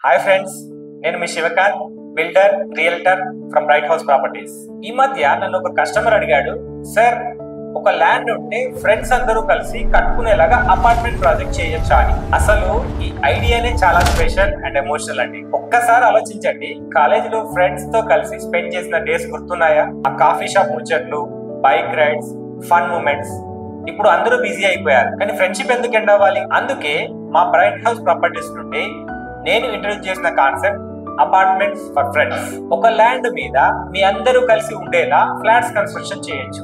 Hi friends, నేను మీ Shivakanth, builder realtor from Bright House Properties. ఈ మధ్య నన్ను ఒక కస్టమర్ అడిగాడు, సార్ ఒక ల్యాండ్ ఉంటే ఫ్రెండ్స్ అందరూ కలిసి కట్టుకునేలాగా అపార్ట్మెంట్ ప్రాజెక్ట్ చేయొచ్చా అని. అసలు ఈ ఐడియానే చాలా స్పెషల్ అండ్ ఎమోషనల్ అండి. ఒక్కసారి ఆలోచించండి, కాలేజీలో ఫ్రెండ్స్ తో కలిసి స్పెండ్ చేసిన డేస్ గుర్తున్నాయా? ఆ కాఫీ షాప్ ముచ్చట్లు, బైక్ రైడ్స్, ఫన్ మూమెంట్స్. ఇప్పుడు అందరూ బిజీ అయిపోయారు, కానీ ఫ్రెండ్షిప్ ఎందుకు ఎండ్ అవ్వాలి? అందుకే మా బ్రైట్ హౌస్ ప్రాపర్టీస్ నుండి నేను ఇంట్రడ్యూస్ చేసిన కాన్సెప్ట్ అపార్ట్మెంట్స్ ఫర్ ఫ్రెండ్స్. ఒక ల్యాండ్ మీద మీ అందరూ కలిసి ఉండేలా ఫ్లాట్స్ కన్స్ట్రక్షన్ చేయొచ్చు.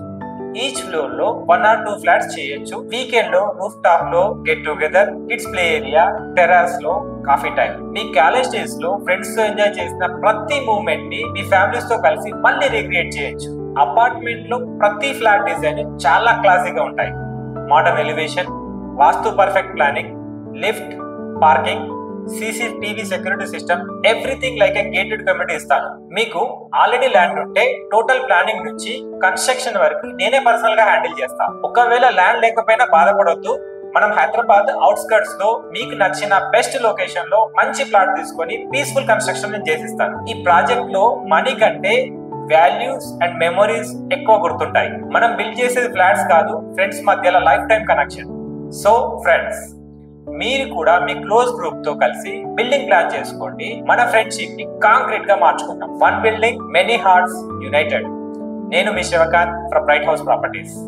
ఈచ్ ఫ్లోర్ లో 1 or 2 ఫ్లాట్స్ చేయొచ్చు. వీకెండ్ లో రూఫ్ టాప్ లో get together, kids play area, terrace లో కాఫీ టైం. మీ కాలేజ్ డేస్ లో ఫ్రెండ్స్ తో ఎంజాయ్ చేసిన ప్రతి మూమెంట్ ని మీ ఫ్యామిలీస్ తో కలిసి మళ్ళీ రీక్రియేట్ చేయొచ్చు. అపార్ట్మెంట్ లో ప్రతి ఫ్లాట్ డిజైన్ చాలా క్లాసిక్ గా ఉంటాయి. మోడర్న్ ఎలివేషన్, వాస్తు perfect planning, lift, parking, CCTV security system, everything like ఏ గేటెడ్ కమ్యూనిటీ ఇస్తాను. మీకు ఆల్రెడీ ల్యాండ్ ఉంటే టోటల్ ప్లానింగ్ నుంచి కన్స్ట్రక్షన్ వరకు నేనే పర్సనల్ గా హ్యాండిల్ చేస్తాను. ఒకవేళ ల్యాండ్ లేకపోయినా బాధపడొద్దు, మనం హైదరాబాద్ అవుట్స్కర్ట్స్ లో మీకు నచ్చిన బెస్ట్ లొకేషన్ లో మంచి ప్లాట్ తీసుకొని పీస్ఫుల్ కన్స్ట్రక్షన్ నేను చేసిస్తాను. ఈ ప్రాజెక్ట్ లో మనీ కంటే వాల్యూస్ అండ్ మెమొరీస్ ఎక్కువ గుర్తుంటాయి. మనం బిల్డ్ చేసేది ఫ్లాట్స్ కాదు, ఫ్రెండ్స్ మధ్యలో life time connection. So friends, మీరు కూడా మీ క్లోజ్ గ్రూప్ తో కలిసి బిల్డింగ్ ప్లాన్ చేసుకోండి. మన ఫ్రెండ్షిప్ ని కాంక్రీట్ గా మార్చుకుందాం. One building, many hearts united. నేను మీ Shivakanth from Bright House properties.